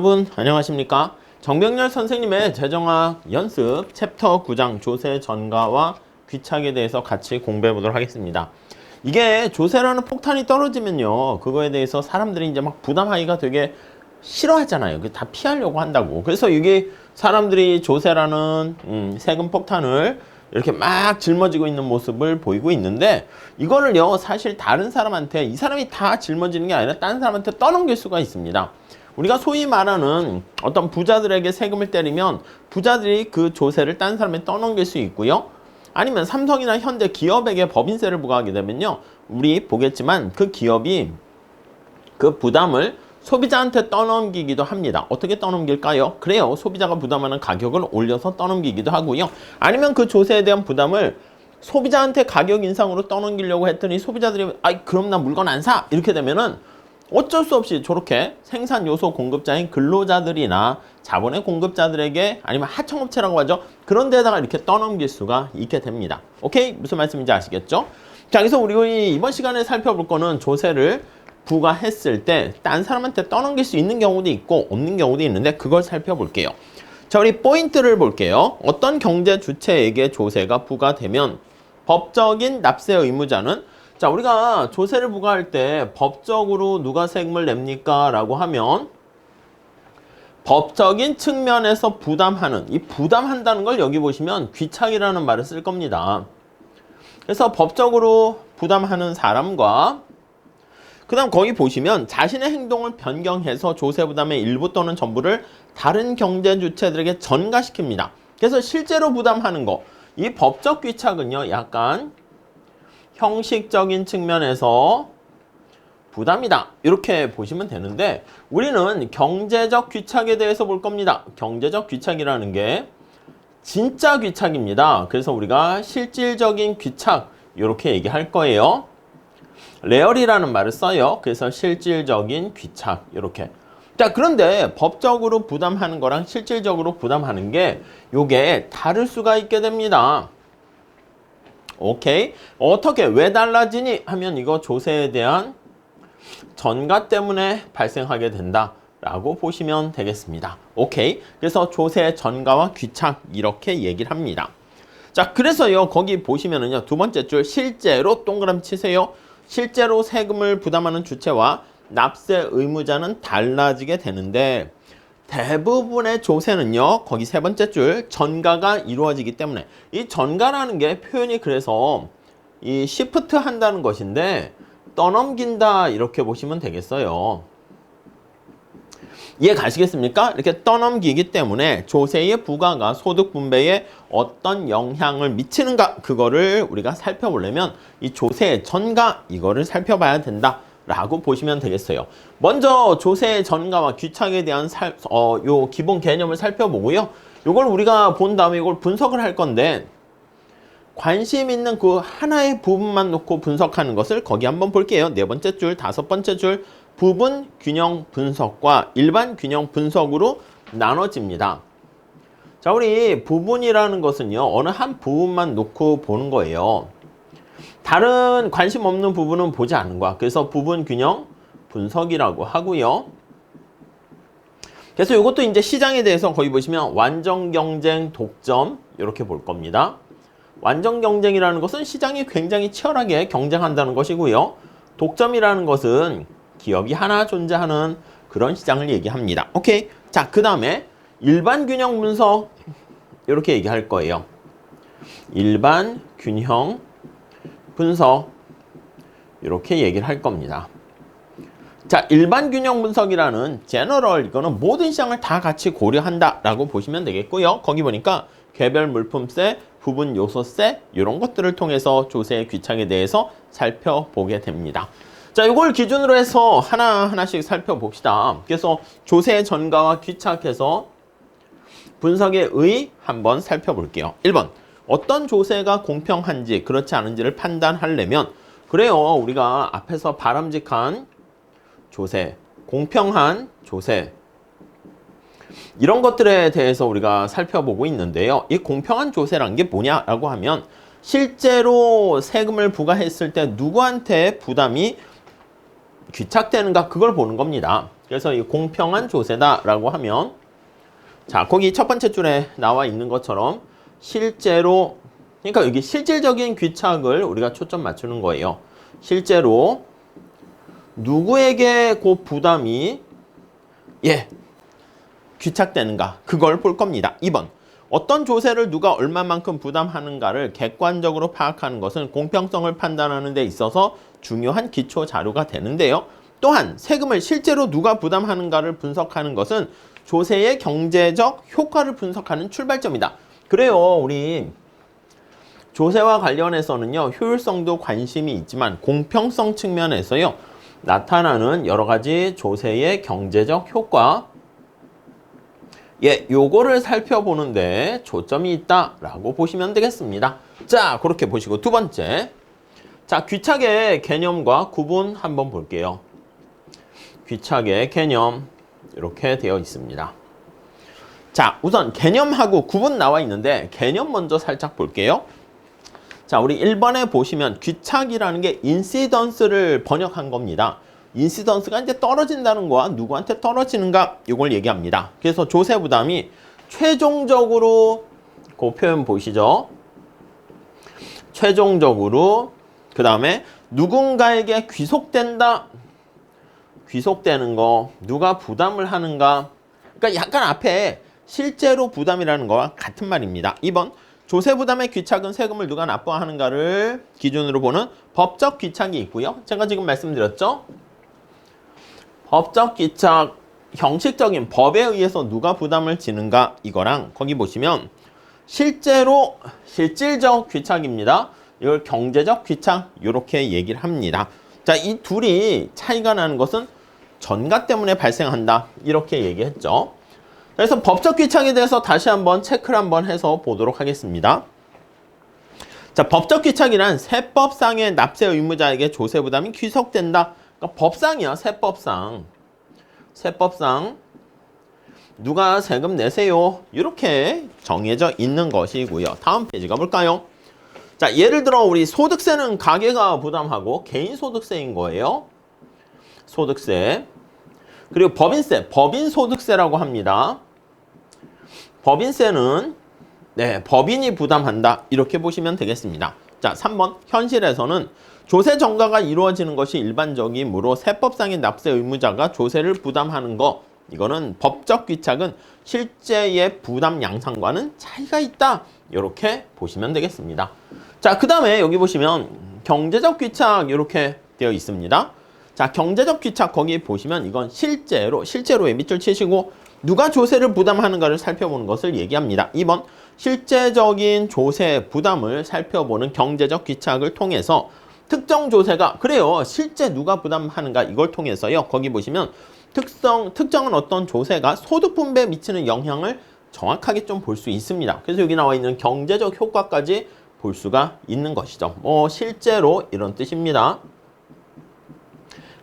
여러분 안녕하십니까? 정병렬 선생님의 재정학 연습 챕터 9장 조세 전가와 귀착에 대해서 같이 공부해 보도록 하겠습니다. 이게 조세라는 폭탄이 떨어지면요, 그거에 대해서 사람들이 이제 막 부담하기가 되게 싫어하잖아요. 다 피하려고 한다고. 그래서 이게 사람들이 조세라는 세금 폭탄을 이렇게 막 짊어지고 있는 모습을 보이고 있는데, 이거를요 사실 다른 사람한테, 이 사람이 다 짊어지는 게 아니라 다른 사람한테 떠넘길 수가 있습니다. 우리가 소위 말하는 어떤 부자들에게 세금을 때리면 부자들이 그 조세를 딴 사람에 떠넘길 수 있고요. 아니면 삼성이나 현대 기업에게 법인세를 부과하게 되면요, 우리 보겠지만 그 기업이 그 부담을 소비자한테 떠넘기기도 합니다. 어떻게 떠넘길까요? 그래요, 소비자가 부담하는 가격을 올려서 떠넘기기도 하고요. 아니면 그 조세에 대한 부담을 소비자한테 가격 인상으로 떠넘기려고 했더니 소비자들이 아이 그럼 나 물건 안 사! 이렇게 되면은 어쩔 수 없이 저렇게 생산 요소 공급자인 근로자들이나 자본의 공급자들에게, 아니면 하청업체라고 하죠, 그런 데다가 이렇게 떠넘길 수가 있게 됩니다. 오케이? 무슨 말씀인지 아시겠죠? 자, 그래서 우리 이번 시간에 살펴볼 거는 조세를 부과했을 때 딴 사람한테 떠넘길 수 있는 경우도 있고 없는 경우도 있는데, 그걸 살펴볼게요. 자, 우리 포인트를 볼게요. 어떤 경제 주체에게 조세가 부과되면 법적인 납세 의무자는, 자, 우리가 조세를 부과할 때 법적으로 누가 세금을 냅니까? 라고 하면 법적인 측면에서 부담하는, 이 부담한다는 걸 여기 보시면 귀착이라는 말을 쓸 겁니다. 그래서 법적으로 부담하는 사람과, 그 다음 거기 보시면 자신의 행동을 변경해서 조세 부담의 일부 또는 전부를 다른 경제 주체들에게 전가시킵니다. 그래서 실제로 부담하는 거, 이 법적 귀착은요 약간 형식적인 측면에서 부담이다, 이렇게 보시면 되는데, 우리는 경제적 귀착에 대해서 볼 겁니다. 경제적 귀착이라는 게 진짜 귀착입니다. 그래서 우리가 실질적인 귀착 이렇게 얘기할 거예요. 레얼이라는 말을 써요. 그래서 실질적인 귀착 이렇게. 자, 그런데 법적으로 부담하는 거랑 실질적으로 부담하는 게 요게 다를 수가 있게 됩니다. 오케이? 어떻게, 왜 달라지니? 하면 이거 조세에 대한 전가 때문에 발생하게 된다 라고 보시면 되겠습니다. 오케이? 그래서 조세 전가와 귀착 이렇게 얘기를 합니다. 자, 그래서요 거기 보시면은요 두 번째 줄 실제로 동그라미 치세요. 실제로 세금을 부담하는 주체와 납세 의무자는 달라지게 되는데, 대부분의 조세는요 거기 세 번째 줄 전가가 이루어지기 때문에, 이 전가라는 게 표현이 그래서 이 시프트 한다는 것인데 떠넘긴다 이렇게 보시면 되겠어요. 이해 가시겠습니까? 이렇게 떠넘기기 때문에 조세의 부과가 소득 분배에 어떤 영향을 미치는가, 그거를 우리가 살펴보려면 이 조세의 전가 이거를 살펴봐야 된다 라고 보시면 되겠어요. 먼저 조세의 전가와 귀착에 대한 요 기본 개념을 살펴보고요. 요걸 우리가 본 다음에 이걸 분석을 할 건데, 관심 있는 그 하나의 부분만 놓고 분석하는 것을 거기 한번 볼게요. 네 번째 줄, 다섯 번째 줄, 부분 균형 분석과 일반 균형 분석으로 나눠집니다. 자, 우리 부분이라는 것은요 어느 한 부분만 놓고 보는 거예요. 다른 관심 없는 부분은 보지 않는 거야. 그래서 부분 균형 분석이라고 하고요. 그래서 이것도 이제 시장에 대해서 거기 보시면 완전 경쟁, 독점 이렇게 볼 겁니다. 완전 경쟁이라는 것은 시장이 굉장히 치열하게 경쟁한다는 것이고요. 독점이라는 것은 기업이 하나 존재하는 그런 시장을 얘기합니다. 오케이. 자, 그 다음에 일반 균형 분석 이렇게 얘기할 거예요. 일반 균형 분석 이렇게 얘기를 할 겁니다. 자, 일반 균형 분석이라는 제너럴, 이거는 모든 시장을 다 같이 고려한다 라고 보시면 되겠고요. 거기 보니까 개별 물품세, 부분 요소세 이런 것들을 통해서 조세의 귀착에 대해서 살펴보게 됩니다. 자, 이걸 기준으로 해서 하나하나씩 살펴봅시다. 그래서 조세 전가와 귀착해서 분석의 의 한번 살펴볼게요. 1번, 어떤 조세가 공평한지 그렇지 않은지를 판단하려면, 그래요, 우리가 앞에서 바람직한 조세, 공평한 조세 이런 것들에 대해서 우리가 살펴보고 있는데요. 이 공평한 조세란 게 뭐냐라고 하면, 실제로 세금을 부과했을 때 누구한테 부담이 귀착되는가, 그걸 보는 겁니다. 그래서 이 공평한 조세다라고 하면 자, 거기 첫 번째 줄에 나와 있는 것처럼 실제로 그러니까 여기 실질적인 귀착을 우리가 초점 맞추는 거예요. 실제로 누구에게 그 부담이 귀착되는가 그걸 볼 겁니다. 2번 어떤 조세를 누가 얼마만큼 부담하는가를 객관적으로 파악하는 것은 공평성을 판단하는 데 있어서 중요한 기초 자료가 되는데요. 또한 세금을 실제로 누가 부담하는가를 분석하는 것은 조세의 경제적 효과를 분석하는 출발점이다. 그래요. 우리 조세와 관련해서는요. 효율성도 관심이 있지만 공평성 측면에서요. 나타나는 여러 가지 조세의 경제적 효과 요거를 살펴보는데 초점이 있다라고 보시면 되겠습니다. 자, 그렇게 보시고 두 번째. 자, 귀착의 개념과 구분 한번 볼게요. 귀착의 개념 이렇게 되어 있습니다. 자, 우선 개념하고 구분 나와 있는데 개념 먼저 살짝 볼게요. 자, 우리 1번에 보시면 귀착이라는 게 인시던스를 번역한 겁니다. 인시던스가 이제 떨어진다는 거와 누구한테 떨어지는가 이걸 얘기합니다. 그래서 조세 부담이 최종적으로 그 표현 보시죠. 최종적으로 그 다음에 누군가에게 귀속된다. 귀속되는 거 누가 부담을 하는가. 그러니까 약간 앞에 실제로 부담이라는 거와 같은 말입니다. 2번 조세 부담의 귀착은 세금을 누가 납부하는가를 기준으로 보는 법적 귀착이 있고요. 제가 지금 말씀드렸죠. 법적 귀착, 형식적인 법에 의해서 누가 부담을 지는가 이거랑 거기 보시면 실질적 귀착입니다. 이걸 경제적 귀착 이렇게 얘기를 합니다. 자, 이 둘이 차이가 나는 것은 전가 때문에 발생한다 이렇게 얘기했죠. 그래서 법적 귀착에 대해서 다시 한번 체크를 한번 해서 보도록 하겠습니다. 자, 법적 귀착이란 세법상의 납세 의무자에게 조세 부담이 귀속된다. 그러니까 법상이야, 세법상. 세법상 누가 세금 내세요. 이렇게 정해져 있는 것이고요. 다음 페이지 가볼까요? 자, 예를 들어 우리 소득세는 가계가 부담하고 개인소득세인 거예요. 소득세. 그리고 법인세, 법인소득세라고 합니다. 법인세는 법인이 부담한다. 이렇게 보시면 되겠습니다. 자, 3번 현실에서는 조세 전가가 이루어지는 것이 일반적이므로 세법상의 납세 의무자가 조세를 부담하는 거 이거는 법적 귀착은 실제의 부담 양상과는 차이가 있다. 이렇게 보시면 되겠습니다. 자, 그 다음에 여기 보시면 경제적 귀착 이렇게 되어 있습니다. 자, 경제적 귀착 거기 보시면 이건 실제로의 밑줄 치시고 누가 조세를 부담하는가를 살펴보는 것을 얘기합니다. 2번 실제적인 조세 부담을 살펴보는 경제적 귀착을 통해서 특정 조세가 그래요. 실제 누가 부담하는가 이걸 통해서요. 거기 보시면 특정한 어떤 조세가 소득 분배에 미치는 영향을 정확하게 좀 볼 수 있습니다. 그래서 여기 나와 있는 경제적 효과까지 볼 수가 있는 것이죠. 실제로 이런 뜻입니다.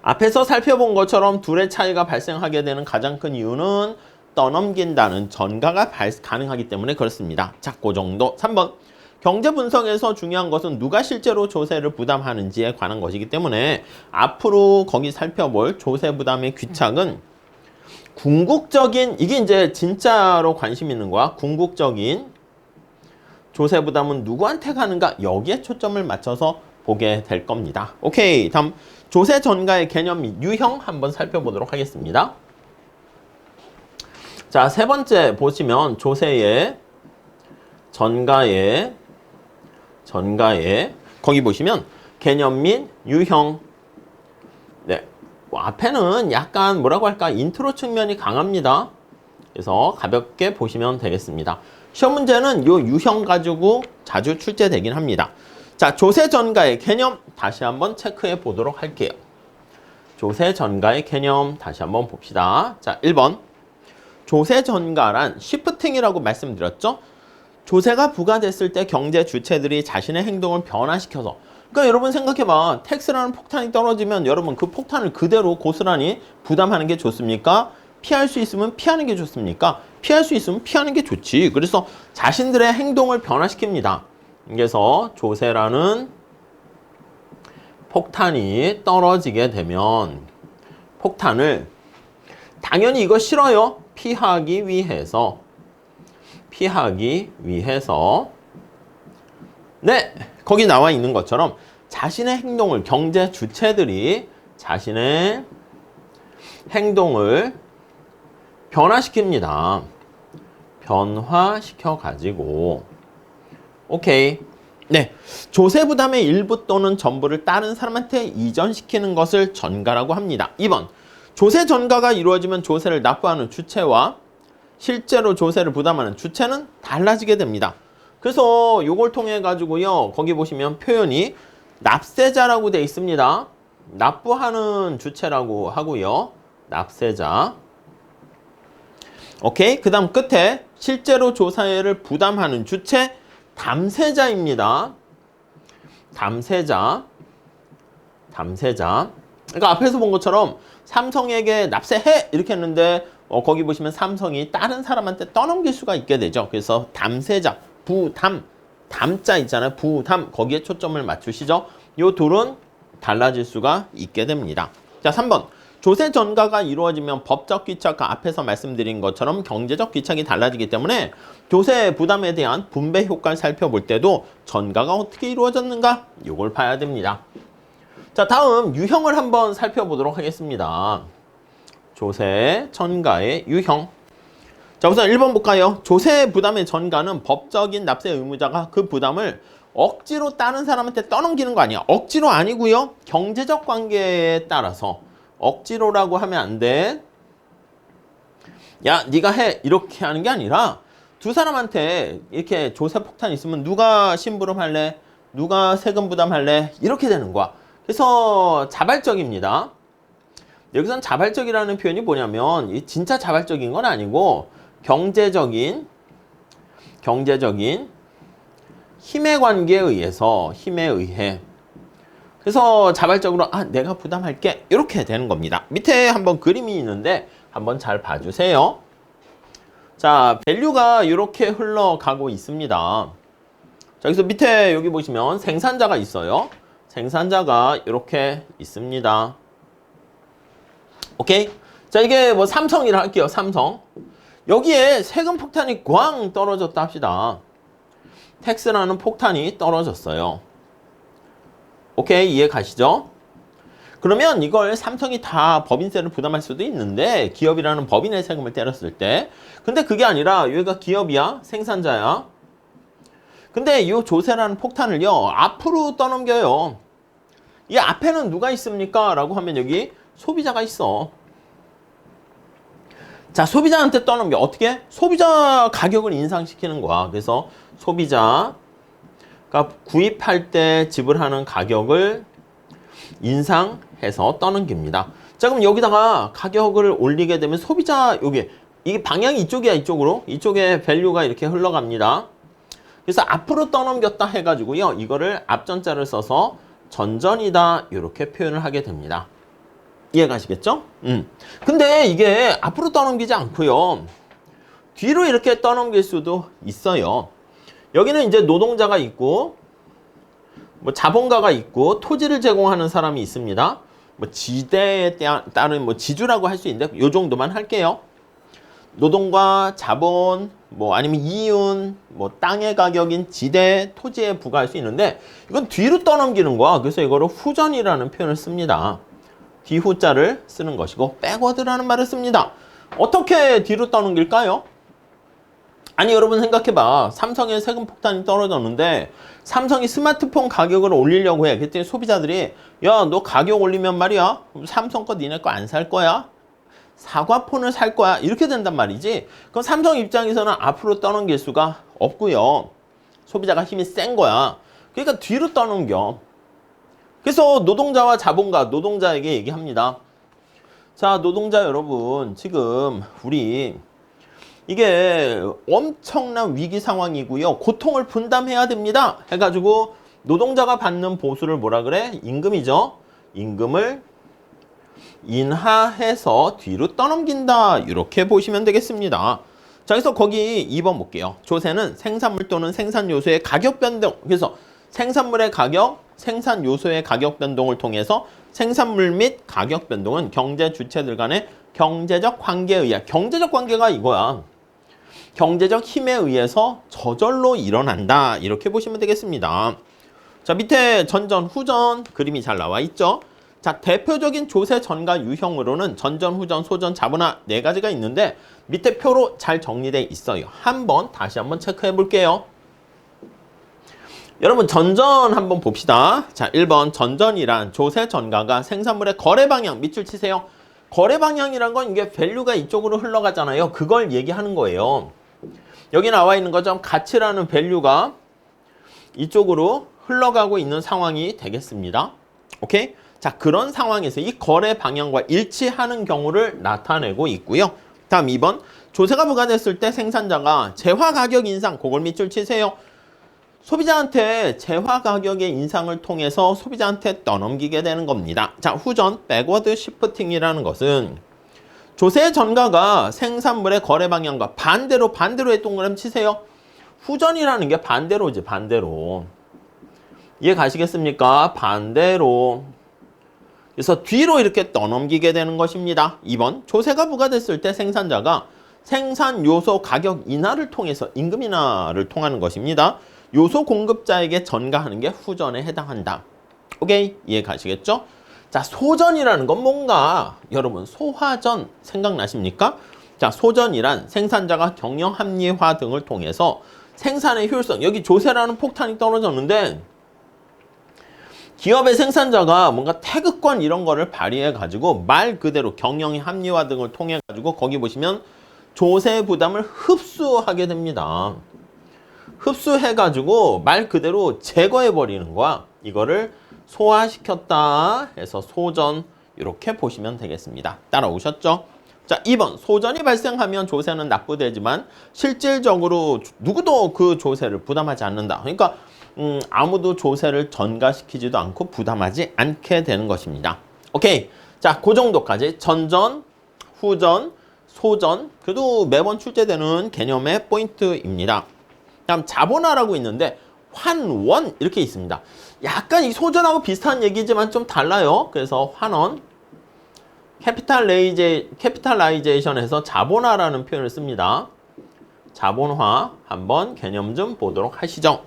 앞에서 살펴본 것처럼 둘의 차이가 발생하게 되는 가장 큰 이유는 떠넘긴다는 전가가 가능하기 때문에 그렇습니다. 자, 그 정도. 3번. 경제 분석에서 중요한 것은 누가 실제로 조세를 부담하는지에 관한 것이기 때문에 앞으로 거기 살펴볼 조세 부담의 귀착은 궁극적인, 이게 이제 진짜로 관심 있는 거야. 궁극적인 조세 부담은 누구한테 가는가? 여기에 초점을 맞춰서 보게 될 겁니다. 오케이. 다음 조세 전가의 개념 및 유형 한번 살펴보도록 하겠습니다. 자, 세 번째 보시면 조세의 전가의 거기 보시면 개념 및 유형. 앞에는 약간 뭐라고 할까? 인트로 측면이 강합니다. 그래서 가볍게 보시면 되겠습니다. 시험 문제는 이 유형 가지고 자주 출제되긴 합니다. 자, 조세 전가의 개념 다시 한번 체크해 보도록 할게요. 조세 전가의 개념 다시 한번 봅시다. 자, 1번. 조세 전가란 시프팅이라고 말씀드렸죠? 조세가 부과됐을 때 경제 주체들이 자신의 행동을 변화시켜서 그러니까 여러분 생각해봐. 텍스라는 폭탄이 떨어지면 여러분 그 폭탄을 그대로 고스란히 부담하는 게 좋습니까? 피할 수 있으면 피하는 게 좋습니까? 피할 수 있으면 피하는 게 좋지. 그래서 자신들의 행동을 변화시킵니다. 그래서 조세라는 폭탄이 떨어지게 되면 폭탄을 당연히 이거 싫어요. 피하기 위해서. 네, 거기 나와 있는 것처럼 자신의 행동을, 경제 주체들이 자신의 행동을 변화시킵니다. 변화시켜가지고. 오케이. 네, 조세 부담의 일부 또는 전부를 다른 사람한테 이전시키는 것을 전가라고 합니다. 2번, 조세 전가가 이루어지면 조세를 납부하는 주체와 실제로 조세를 부담하는 주체는 달라지게 됩니다. 그래서 이걸 통해 가지고요, 거기 보시면 표현이 납세자라고 되어 있습니다. 납부하는 주체라고 하고요, 납세자. 오케이. 그 다음 끝에 실제로 조세를 부담하는 주체, 담세자입니다. 담세자. 그러니까 앞에서 본 것처럼 삼성에게 납세해 이렇게 했는데 거기 보시면 삼성이 다른 사람한테 떠넘길 수가 있게 되죠. 그래서 담세자, 부담, 담자 있잖아요. 부담, 거기에 초점을 맞추시죠. 요 둘은 달라질 수가 있게 됩니다. 자, 3번. 조세 전가가 이루어지면 법적 귀착과 앞에서 말씀드린 것처럼 경제적 귀착이 달라지기 때문에 조세 부담에 대한 분배 효과를 살펴볼 때도 전가가 어떻게 이루어졌는가? 이걸 봐야 됩니다. 자, 다음 유형을 한번 살펴보도록 하겠습니다. 조세 전가의 유형. 자, 우선 1번 볼까요? 조세 부담의 전가는 법적인 납세 의무자가 그 부담을 억지로 다른 사람한테 떠넘기는 거 아니야. 억지로 아니고요. 경제적 관계에 따라서. 억지로라고 하면 안 돼. 야, 네가 해. 이렇게 하는 게 아니라 두 사람한테 이렇게 조세 폭탄이 있으면 누가 심부름 할래? 누가 세금 부담할래? 이렇게 되는 거야. 그래서 자발적입니다. 여기선 자발적이라는 표현이 뭐냐면 진짜 자발적인 건 아니고 경제적인 힘의 관계에 의해서, 힘에 의해. 그래서 자발적으로 내가 부담할게 이렇게 되는 겁니다. 밑에 한번 그림이 있는데 한번 잘 봐주세요. 자, 밸류가 이렇게 흘러가고 있습니다. 자, 그래서 밑에 여기 보시면 생산자가 있어요. 생산자가 이렇게 있습니다. 오케이? 자, 이게 뭐 삼성이라 할게요. 삼성. 여기에 세금 폭탄이 꽝 떨어졌다 합시다. 텍스라는 폭탄이 떨어졌어요. 오케이, 이해 가시죠? 그러면 이걸 삼성이 다 법인세를 부담할 수도 있는데 기업이라는 법인의 세금을 때렸을 때, 근데 그게 아니라 여기가 기업이야, 생산자야. 근데 이 조세라는 폭탄을요 앞으로 떠넘겨요. 이 앞에는 누가 있습니까? 라고 하면 여기 소비자가 있어. 자, 소비자한테 떠넘겨. 어떻게? 소비자 가격을 인상시키는 거야. 그래서 소비자, 그러니까 구입할 때 지불하는 가격을 인상해서 떠넘깁니다. 자, 그럼 여기다가 가격을 올리게 되면 소비자, 이게 방향이 이쪽이야, 이쪽으로. 이쪽에 밸류가 이렇게 흘러갑니다. 그래서 앞으로 떠넘겼다 해가지고요, 이거를 앞전자를 써서 전전이다 이렇게 표현을 하게 됩니다. 이해 가시겠죠? 근데 이게 앞으로 떠넘기지 않고요, 뒤로 이렇게 떠넘길 수도 있어요. 여기는 이제 노동자가 있고, 뭐 자본가가 있고, 토지를 제공하는 사람이 있습니다. 뭐 지대에 따른 뭐 지주라고 할 수 있는데, 요 정도만 할게요. 노동과 자본, 뭐 아니면 이윤, 뭐 땅의 가격인 지대, 토지에 부과할 수 있는데, 이건 뒤로 떠넘기는 거야. 그래서 이거를 후전이라는 표현을 씁니다. 뒤후자를 쓰는 것이고, 백워드라는 말을 씁니다. 어떻게 뒤로 떠넘길까요? 아니, 여러분 생각해봐. 삼성의 세금 폭탄이 떨어졌는데 삼성이 스마트폰 가격을 올리려고 해. 그랬더니 소비자들이 야, 너 가격 올리면 말이야, 삼성 거 니네 거 안 살 거야? 사과폰을 살 거야? 이렇게 된단 말이지. 그럼 삼성 입장에서는 앞으로 떠넘길 수가 없고요. 소비자가 힘이 센 거야. 그러니까 뒤로 떠넘겨. 그래서 노동자와 자본가, 노동자에게 얘기합니다. 자, 노동자 여러분, 지금 우리 이게 엄청난 위기 상황이고요. 고통을 분담해야 됩니다. 해가지고 노동자가 받는 보수를 뭐라 그래? 임금이죠. 임금을 인하해서 뒤로 떠넘긴다. 이렇게 보시면 되겠습니다. 자, 그래서 거기 2번 볼게요. 조세는 생산물 또는 생산 요소의 가격 변동. 그래서 생산물의 가격, 생산 요소의 가격 변동을 통해서 생산물 및 가격 변동은 경제 주체들 간의 경제적 관계에 의해, 경제적 관계가 이거야. 경제적 힘에 의해서 저절로 일어난다. 이렇게 보시면 되겠습니다. 자, 밑에 전전, 후전 그림이 잘 나와 있죠. 자, 대표적인 조세 전가 유형으로는 전전, 후전, 소전, 자본화 네 가지가 있는데 밑에 표로 잘 정리되어 있어요. 다시 한번 체크해 볼게요. 여러분 전전 한번 봅시다. 자, 1번 전전이란 조세 전가가 생산물의 거래 방향 밑줄 치세요. 거래 방향이란 건 이게 밸류가 이쪽으로 흘러가잖아요. 그걸 얘기하는 거예요. 여기 나와 있는 것처럼 가치라는 밸류가 이쪽으로 흘러가고 있는 상황이 되겠습니다. 오케이? 자, 그런 상황에서 이 거래 방향과 일치하는 경우를 나타내고 있고요. 다음 2번. 조세가 부과됐을 때 생산자가 재화 가격 인상, 그걸 밑줄 치세요. 소비자한테 재화 가격의 인상을 통해서 소비자한테 떠넘기게 되는 겁니다. 자, 후전, 백워드 시프팅이라는 것은 조세 전가가 생산물의 거래 방향과 반대로의 동그라미 치세요. 후전이라는 게 반대로지, 반대로. 이해 가시겠습니까? 반대로. 그래서 뒤로 이렇게 떠넘기게 되는 것입니다. 2번, 조세가 부과됐을 때 생산자가 생산 요소 가격 인하를 통해서 임금 인하를 통하는 것입니다. 요소 공급자에게 전가하는 게 후전에 해당한다. 오케이? 이해 가시겠죠? 자, 소전이라는 건 뭔가 여러분 소화전 생각나십니까? 자, 소전이란 생산자가 경영 합리화 등을 통해서 생산의 효율성, 여기 조세라는 폭탄이 떨어졌는데 기업의 생산자가 뭔가 태극권 이런 거를 발휘해 가지고 말 그대로 경영의 합리화 등을 통해 가지고 거기 보시면 조세 부담을 흡수하게 됩니다. 흡수해 가지고 말 그대로 제거해 버리는 거야. 이거를 소화시켰다 해서 소전, 이렇게 보시면 되겠습니다. 따라오셨죠? 자, 2번. 소전이 발생하면 조세는 납부되지만 실질적으로 누구도 그 조세를 부담하지 않는다. 그러니까 아무도 조세를 전가시키지도 않고 부담하지 않게 되는 것입니다. 오케이. 자, 그 정도까지 전전, 후전, 소전, 그래도 매번 출제되는 개념의 포인트입니다. 다음 자본화라고 있는데 환원 이렇게 있습니다. 약간 이 소전하고 비슷한 얘기지만 좀 달라요. 그래서 환원, 캐피탈라이제이션에서 자본화라는 표현을 씁니다. 자본화 한번 개념 좀 보도록 하시죠.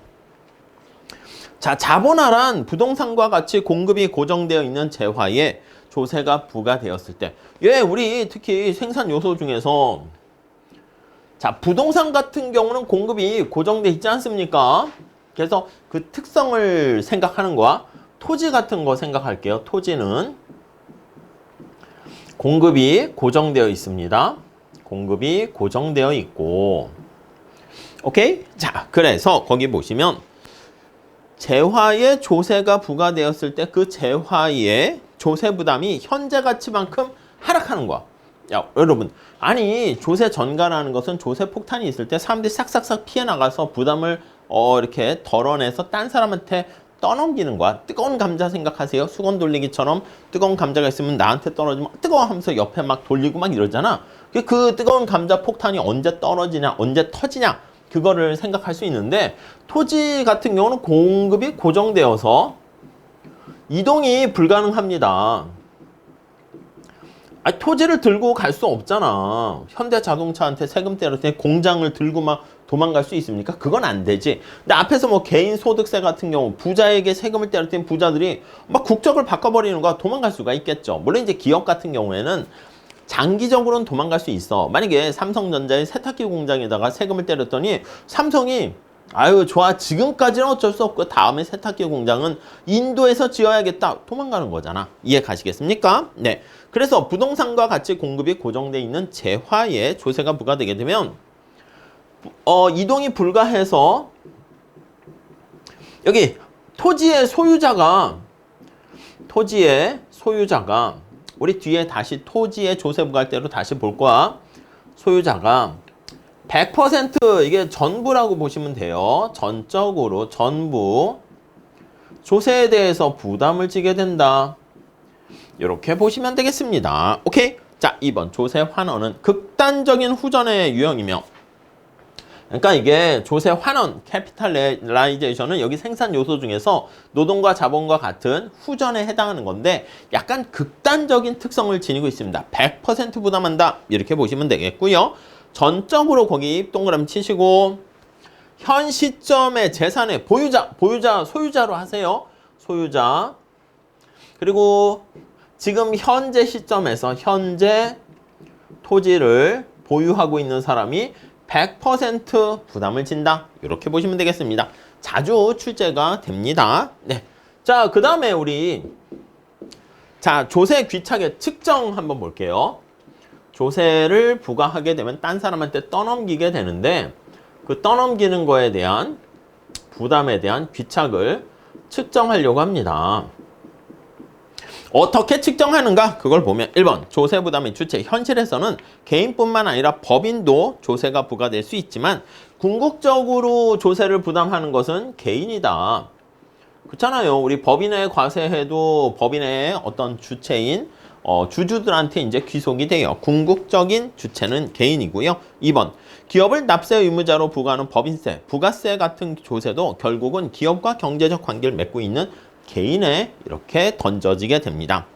자, 자본화란 부동산과 같이 공급이 고정되어 있는 재화에 조세가 부과되었을 때, 우리 특히 생산 요소 중에서 자, 부동산 같은 경우는 공급이 고정되어 있지 않습니까? 그래서 그 특성을 생각하는 거야. 토지 같은 거 생각할게요. 토지는 공급이 고정되어 있습니다. 공급이 고정되어 있고, 오케이? 자, 그래서 거기 보시면 재화에 조세가 부과되었을 때 그 재화의 조세 부담이 현재 가치만큼 하락하는 거야. 야, 여러분, 아니 조세 전가라는 것은 조세 폭탄이 있을 때 사람들이 싹싹싹 피해 나가서 부담을 이렇게 덜어내서 딴 사람한테 떠넘기는 거야. 뜨거운 감자 생각하세요. 수건 돌리기처럼 뜨거운 감자가 있으면 나한테 떨어지면 뜨거워 하면서 옆에 막 돌리고 막 이러잖아. 그 뜨거운 감자 폭탄이 언제 떨어지냐, 언제 터지냐, 그거를 생각할 수 있는데, 토지 같은 경우는 공급이 고정되어서 이동이 불가능합니다. 아니, 토지를 들고 갈 수 없잖아. 현대자동차한테 세금 때릴 때 공장을 들고 막 도망갈 수 있습니까? 그건 안 되지. 근데 앞에서 뭐 개인 소득세 같은 경우 부자에게 세금을 때릴 때 부자들이 막 국적을 바꿔버리는 거야. 도망갈 수가 있겠죠. 물론 이제 기업 같은 경우에는 장기적으로는 도망갈 수 있어. 만약에 삼성전자의 세탁기 공장에다가 세금을 때렸더니 삼성이 아유 좋아 지금까지는 어쩔 수 없고 다음에 세탁기 공장은 인도에서 지어야겠다, 도망가는 거잖아. 이해 가시겠습니까? 네. 그래서 부동산과 같이 공급이 고정되어 있는 재화에 조세가 부과되게 되면 이동이 불가해서 여기 토지의 소유자가 우리 뒤에 다시 토지의 조세 부과할 때로 다시 볼 거야. 소유자가 100% 이게 전부라고 보시면 돼요. 전적으로 전부 조세에 대해서 부담을 지게 된다. 이렇게 보시면 되겠습니다. 오케이? 자, 2번 조세 환원은 극단적인 후전의 유형이며 그러니까 이게 조세 환원 캐피탈라이제이션은 여기 생산 요소 중에서 노동과 자본과 같은 후전에 해당하는 건데 약간 극단적인 특성을 지니고 있습니다. 100% 부담한다 이렇게 보시면 되겠고요. 전적으로 거기 동그라미 치시고 현 시점의 재산의 보유자, 소유자로 하세요. 소유자. 그리고 지금 현재 시점에서 현재 토지를 보유하고 있는 사람이 100% 부담을 진다. 이렇게 보시면 되겠습니다. 자주 출제가 됩니다. 네. 자, 그 다음에 우리 조세 귀착의 측정 한번 볼게요. 조세를 부과하게 되면 딴 사람한테 떠넘기게 되는데 그 떠넘기는 거에 대한 부담에 대한 귀착을 측정하려고 합니다. 어떻게 측정하는가? 그걸 보면 1번 조세 부담의 주체. 현실에서는 개인뿐만 아니라 법인도 조세가 부과될 수 있지만 궁극적으로 조세를 부담하는 것은 개인이다. 그렇잖아요. 우리 법인에 과세해도 법인의 어떤 주체인 주주들한테 이제 귀속이 돼요. 궁극적인 주체는 개인이고요. 2번 기업을 납세 의무자로 부과하는 법인세, 부가세 같은 조세도 결국은 기업과 경제적 관계를 맺고 있는 개인에 이렇게 던져지게 됩니다.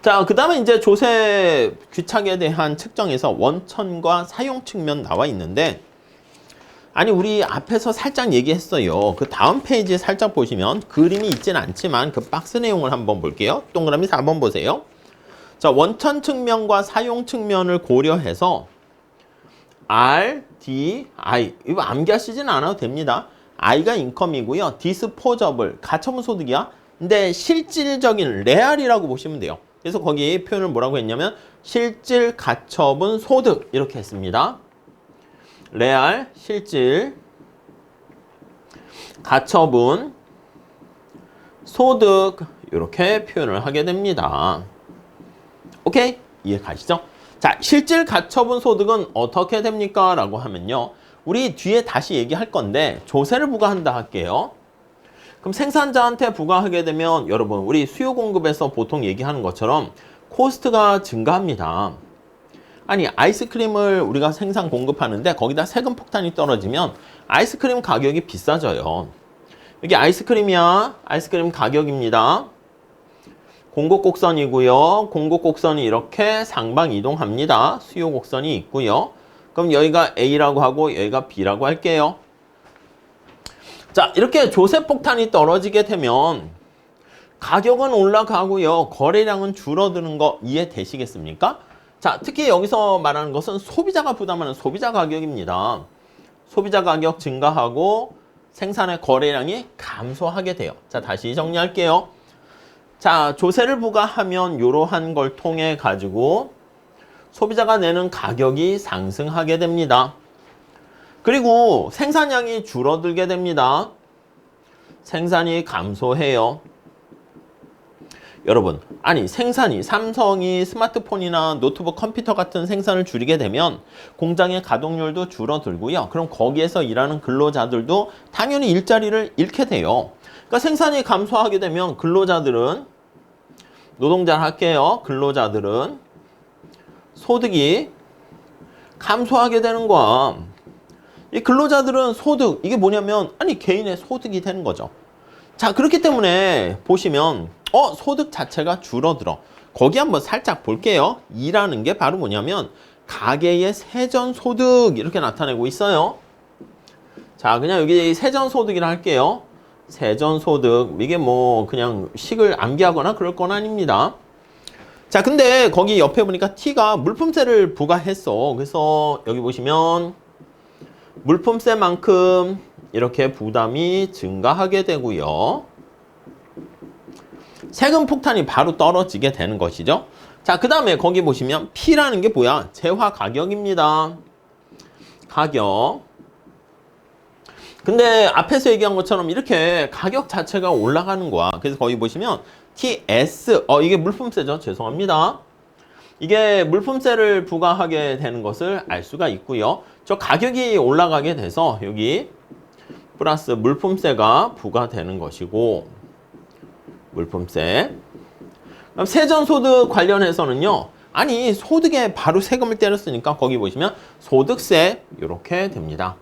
자, 그 다음에 이제 조세 귀착에 대한 측정에서 원천과 사용 측면 나와 있는데 아니 우리 앞에서 살짝 얘기했어요. 그 다음 페이지에 살짝 보시면 그림이 있진 않지만 그 박스 내용을 한번 볼게요. 동그라미 4번 보세요. 자, 원천 측면과 사용 측면을 고려해서 R, D, I 이거 암기하시진 않아도 됩니다. I가 인컴이고요. 디스포저블, 가처분 소득이야. 근데 실질적인 레알이라고 보시면 돼요. 그래서 거기 표현을 뭐라고 했냐면 실질 가처분 소득 이렇게 했습니다. 레알, 실질, 가처분, 소득 이렇게 표현을 하게 됩니다. 오케이? 이해 가시죠? 자, 실질 가처분 소득은 어떻게 됩니까? 라고 하면요. 우리 뒤에 다시 얘기할 건데 조세를 부과한다 할게요. 그럼 생산자한테 부과하게 되면 여러분 우리 수요 공급에서 보통 얘기하는 것처럼 코스트가 증가합니다. 아니 아이스크림을 우리가 생산 공급하는데 거기다 세금 폭탄이 떨어지면 아이스크림 가격이 비싸져요. 여기 아이스크림이야. 아이스크림 가격입니다. 공급 곡선이고요. 공급 곡선이 이렇게 상방 이동합니다. 수요 곡선이 있고요. 그럼 여기가 A라고 하고 여기가 B라고 할게요. 자, 이렇게 조세 폭탄이 떨어지게 되면 가격은 올라가고요. 거래량은 줄어드는 거 이해되시겠습니까? 자, 특히 여기서 말하는 것은 소비자가 부담하는 소비자 가격입니다. 소비자 가격 증가하고 생산의 거래량이 감소하게 돼요. 자, 다시 정리할게요. 자, 조세를 부과하면 이러한 걸 통해 가지고 소비자가 내는 가격이 상승하게 됩니다. 그리고 생산량이 줄어들게 됩니다. 생산이 감소해요. 여러분, 아니 생산이 삼성이 스마트폰이나 노트북 컴퓨터 같은 생산을 줄이게 되면 공장의 가동률도 줄어들고요. 그럼 거기에서 일하는 근로자들도 당연히 일자리를 잃게 돼요. 그러니까 생산이 감소하게 되면 근로자들은 노동자를 할게요. 근로자들은 소득이 감소하게 되는 거야. 이 근로자들은 소득, 이게 뭐냐면 아니 개인의 소득이 되는 거죠. 자, 그렇기 때문에 보시면 소득 자체가 줄어들어. 거기 한번 살짝 볼게요. 이라는 게 바로 뭐냐면 가계의 세전소득 이렇게 나타내고 있어요. 자, 그냥 여기 세전소득이라 할게요. 세전소득, 이게 뭐 그냥 식을 암기하거나 그럴 건 아닙니다. 자, 근데 거기 옆에 보니까 T가 물품세를 부과했어. 그래서 여기 보시면 물품세만큼 이렇게 부담이 증가하게 되고요. 세금 폭탄이 바로 떨어지게 되는 것이죠. 자, 그 다음에 거기 보시면 P라는 게 뭐야? 재화 가격입니다. 가격. 근데 앞에서 얘기한 것처럼 이렇게 가격 자체가 올라가는 거야. 그래서 거기 보시면 TS, 이게 물품세죠. 죄송합니다. 이게 물품세를 부과하게 되는 것을 알 수가 있고요. 저 가격이 올라가게 돼서 여기 플러스 물품세가 부과되는 것이고 물품세. 그럼 세전소득 관련해서는요. 아니 소득에 바로 세금을 때렸으니까 거기 보시면 소득세 이렇게 됩니다.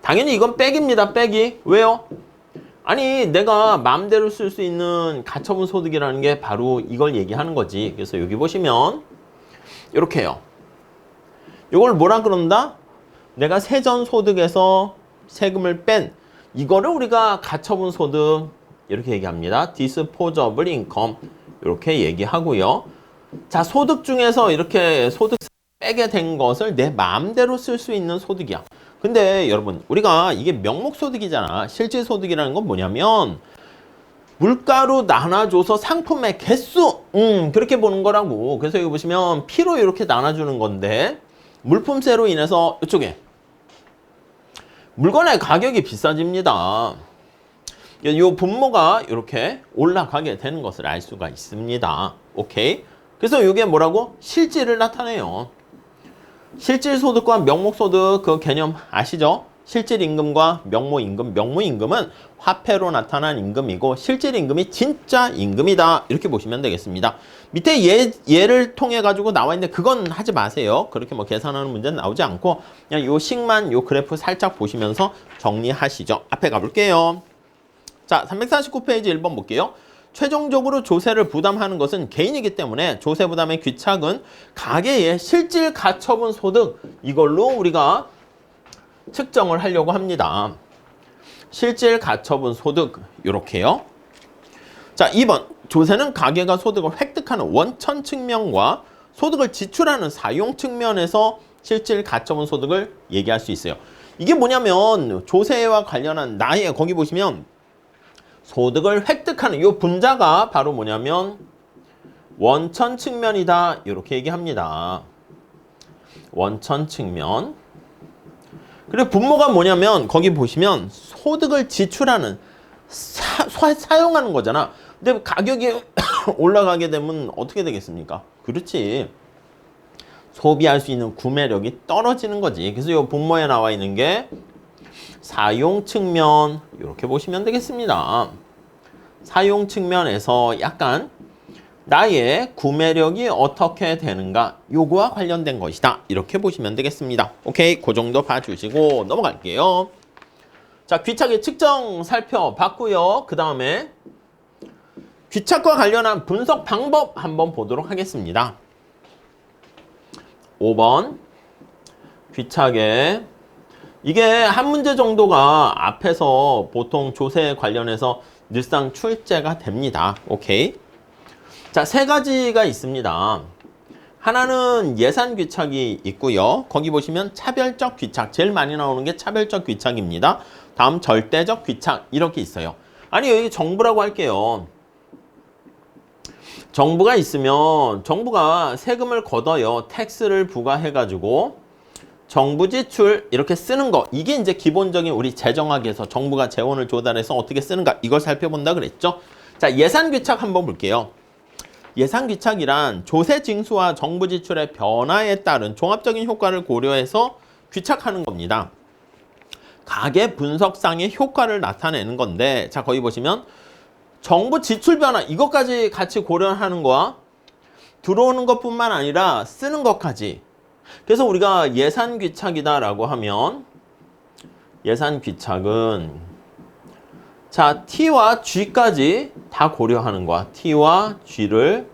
당연히 이건 빼기입니다. 빼기. 왜요? 아니 내가 마음대로 쓸 수 있는 가처분 소득이라는 게 바로 이걸 얘기하는 거지. 그래서 여기 보시면 이렇게 해요. 이걸 뭐라 그런다? 내가 세전 소득에서 세금을 뺀 이거를 우리가 가처분 소득 이렇게 얘기합니다. disposable income 이렇게 얘기하고요. 자, 소득 중에서 이렇게 소득 빼게 된 것을 내 마음대로 쓸 수 있는 소득이야. 근데 여러분 우리가 이게 명목소득이잖아. 실질소득이라는 건 뭐냐면 물가로 나눠줘서 상품의 개수 그렇게 보는 거라고. 그래서 여기 보시면 P로 이렇게 나눠주는 건데 물품세로 인해서 이쪽에 물건의 가격이 비싸집니다. 이 분모가 이렇게 올라가게 되는 것을 알 수가 있습니다. 오케이? 그래서 이게 뭐라고? 실질을 나타내요. 실질소득과 명목소득 그 개념 아시죠? 실질임금과 명목임금. 명목임금은 화폐로 나타난 임금이고 실질임금이 진짜 임금이다. 이렇게 보시면 되겠습니다. 밑에 예를 통해 가지고 나와 있는데 그건 하지 마세요. 그렇게 뭐 계산하는 문제는 나오지 않고 그냥 요 식만 요 그래프 살짝 보시면서 정리하시죠. 앞에 가볼게요. 자, 349페이지 1번 볼게요. 최종적으로 조세를 부담하는 것은 개인이기 때문에 조세 부담의 귀착은 가계의 실질 가처분 소득 이걸로 우리가 측정을 하려고 합니다. 실질 가처분 소득 이렇게요. 자, 2번 조세는 가계가 소득을 획득하는 원천 측면과 소득을 지출하는 사용 측면에서 실질 가처분 소득을 얘기할 수 있어요. 이게 뭐냐면 조세와 관련한 나의 거기 보시면 소득을 획득하는 이 분자가 바로 뭐냐면 원천 측면이다. 이렇게 얘기합니다. 원천 측면. 그리고 분모가 뭐냐면 거기 보시면 소득을 지출하는 사용하는 거잖아. 근데 가격이 올라가게 되면 어떻게 되겠습니까? 그렇지. 소비할 수 있는 구매력이 떨어지는 거지. 그래서 이 분모에 나와 있는 게 사용 측면 이렇게 보시면 되겠습니다. 사용 측면에서 약간 나의 구매력이 어떻게 되는가 요거와 관련된 것이다. 이렇게 보시면 되겠습니다. 오케이, 그 정도 봐주시고 넘어갈게요. 자, 귀착의 측정 살펴봤고요. 그 다음에 귀착과 관련한 분석 방법 한번 보도록 하겠습니다. 5번 귀착의 이게 한 문제 정도가 앞에서 보통 조세 관련해서 늘상 출제가 됩니다. 오케이. 자, 세 가지가 있습니다. 하나는 예산 귀착이 있고요. 거기 보시면 차별적 귀착. 제일 많이 나오는 게 차별적 귀착입니다. 다음 절대적 귀착 이렇게 있어요. 아니 여기 정부라고 할게요. 정부가 있으면 정부가 세금을 걷어요. 텍스를 부과해가지고 정부 지출 이렇게 쓰는 거 이게 이제 기본적인 우리 재정학에서 정부가 재원을 조달해서 어떻게 쓰는가 이걸 살펴본다 그랬죠. 자, 예산 귀착 한번 볼게요. 예산 귀착이란 조세 징수와 정부 지출의 변화에 따른 종합적인 효과를 고려해서 귀착하는 겁니다. 가계 분석상의 효과를 나타내는 건데 자, 거기 보시면 정부 지출 변화 이것까지 같이 고려하는 거야. 들어오는 것뿐만 아니라 쓰는 것까지. 그래서 우리가 예산 귀착이다라고 하면 예산 귀착은 자, T와 G까지 다 고려하는 거야. T와 G를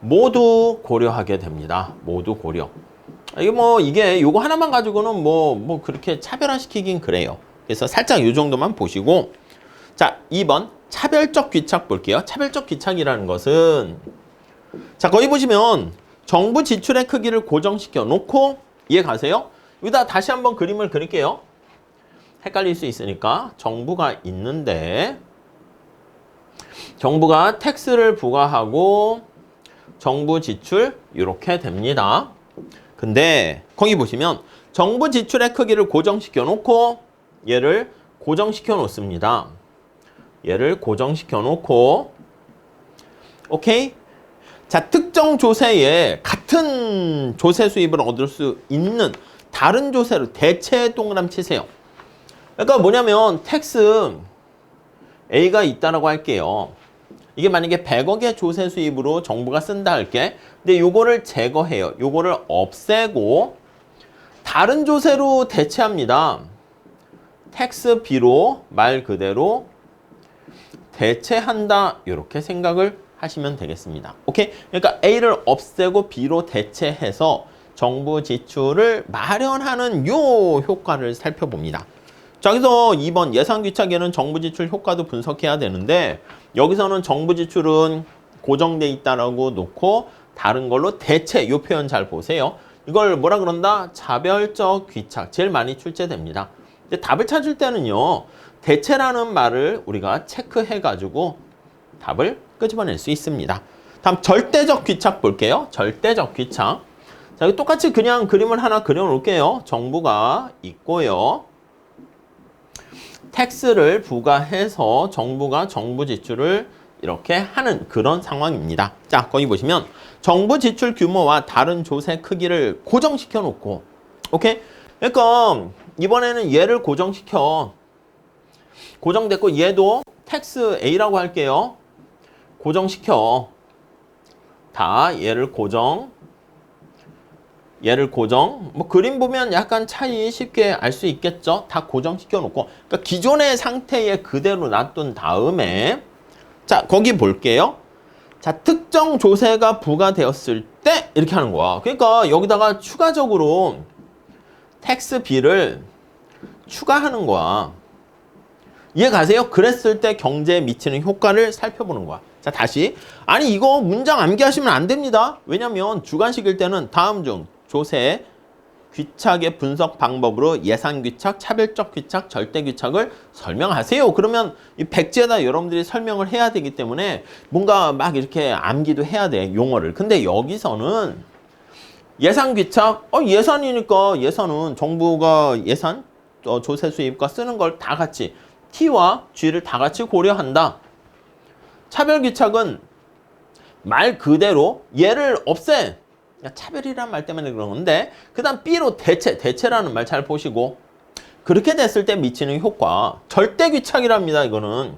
모두 고려하게 됩니다. 모두 고려. 이게 요거 하나만 가지고는 뭐 그렇게 차별화시키긴 그래요. 그래서 살짝 요 정도만 보시고 자, 2번 차별적 귀착 볼게요. 차별적 귀착이라는 것은 자, 거기 보시면 정부 지출의 크기를 고정시켜 놓고 이해 가세요? 여기다 다시 한번 그림을 그릴게요. 헷갈릴 수 있으니까 정부가 있는데 정부가 텍스를 부과하고 정부 지출 이렇게 됩니다. 근데 거기 보시면 정부 지출의 크기를 고정시켜 놓고 얘를 고정시켜 놓습니다. 얘를 고정시켜 놓고 오케이? 자, 특정 조세에 같은 조세 수입을 얻을 수 있는 다른 조세로 대체 동그라미 치세요. 그러니까 뭐냐면 텍스 A가 있다라고 할게요. 이게 만약에 100억의 조세 수입으로 정부가 쓴다 할게. 근데 요거를 제거해요. 요거를 없애고 다른 조세로 대체합니다. 텍스 B로 말 그대로 대체한다. 이렇게 생각을 하시면 되겠습니다. 오케이? 그러니까 A를 없애고 B로 대체해서 정부 지출을 마련하는 요 효과를 살펴봅니다. 자, 그래서 2번 예산귀착에는 정부 지출 효과도 분석해야 되는데 여기서는 정부 지출은 고정돼 있다라고 놓고 다른 걸로 대체, 요 표현 잘 보세요. 이걸 뭐라 그런다? 자별적 귀착, 제일 많이 출제됩니다. 근데 답을 찾을 때는요, 대체라는 말을 우리가 체크해가지고 답을 끄집어낼 수 있습니다. 다음 절대적 귀착 볼게요. 절대적 귀착. 자, 여기 똑같이 그냥 그림을 하나 그려놓을게요. 정부가 있고요. 텍스를 부과해서 정부가 정부 지출을 이렇게 하는 그런 상황입니다. 자, 거기 보시면 정부 지출 규모와 다른 조세 크기를 고정시켜 놓고, 오케이? 그러니까 이번에는 얘를 고정됐고 얘도 텍스 A라고 할게요. 고정시켜. 다 얘를 고정. 뭐 그림 보면 약간 차이 쉽게 알 수 있겠죠? 다 고정시켜 놓고. 그러니까 기존의 상태에 그대로 놔둔 다음에 자, 거기 볼게요. 자, 특정 조세가 부과되었을 때 이렇게 하는 거야. 그러니까 여기다가 추가적으로 텍스 B를 추가하는 거야. 이해 가세요? 그랬을 때 경제에 미치는 효과를 살펴보는 거야. 자, 다시. 아니, 이거 문장 암기하시면 안 됩니다. 왜냐면 주관식일 때는 다음 중 조세 귀착의 분석 방법으로 예산 귀착, 차별적 귀착, 절대 귀착을 설명하세요. 그러면 이 백지에다 여러분들이 설명을 해야 되기 때문에 뭔가 막 이렇게 암기도 해야 돼, 용어를. 근데 여기서는 예산 귀착, 예산이니까 예산은 정부가 예산, 조세 수입과 쓰는 걸 다 같이 T와 G를 다 같이 고려한다. 차별 귀착은 말 그대로 얘를 없애. 차별이란 말 때문에 그런 건데 그 다음 B로 대체라는 말 잘 보시고 그렇게 됐을 때 미치는 효과 절대귀착이랍니다. 이거는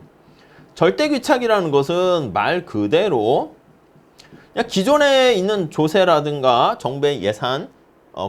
절대귀착이라는 것은 말 그대로 그냥 기존에 있는 조세라든가 정부의 예산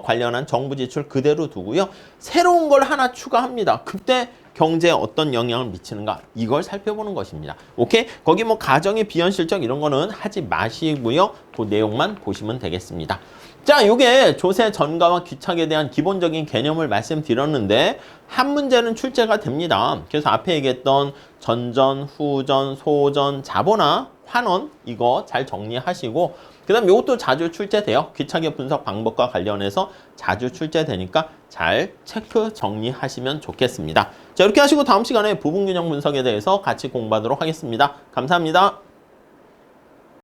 관련한 정부 지출 그대로 두고요. 새로운 걸 하나 추가합니다. 그때 경제에 어떤 영향을 미치는가 이걸 살펴보는 것입니다. 오케이? 거기 뭐 가정의 비현실적 이런 거는 하지 마시고요. 그 내용만 보시면 되겠습니다. 자, 요게 조세 전가와 귀착에 대한 기본적인 개념을 말씀드렸는데 한 문제는 출제가 됩니다. 그래서 앞에 얘기했던 전전, 후전, 소전, 자본화, 환원 이거 잘 정리하시고 그 다음 이것도 자주 출제돼요. 귀착의 분석 방법과 관련해서 자주 출제되니까 잘 체크 정리하시면 좋겠습니다. 자, 이렇게 하시고 다음 시간에 부분균형 분석에 대해서 같이 공부하도록 하겠습니다. 감사합니다.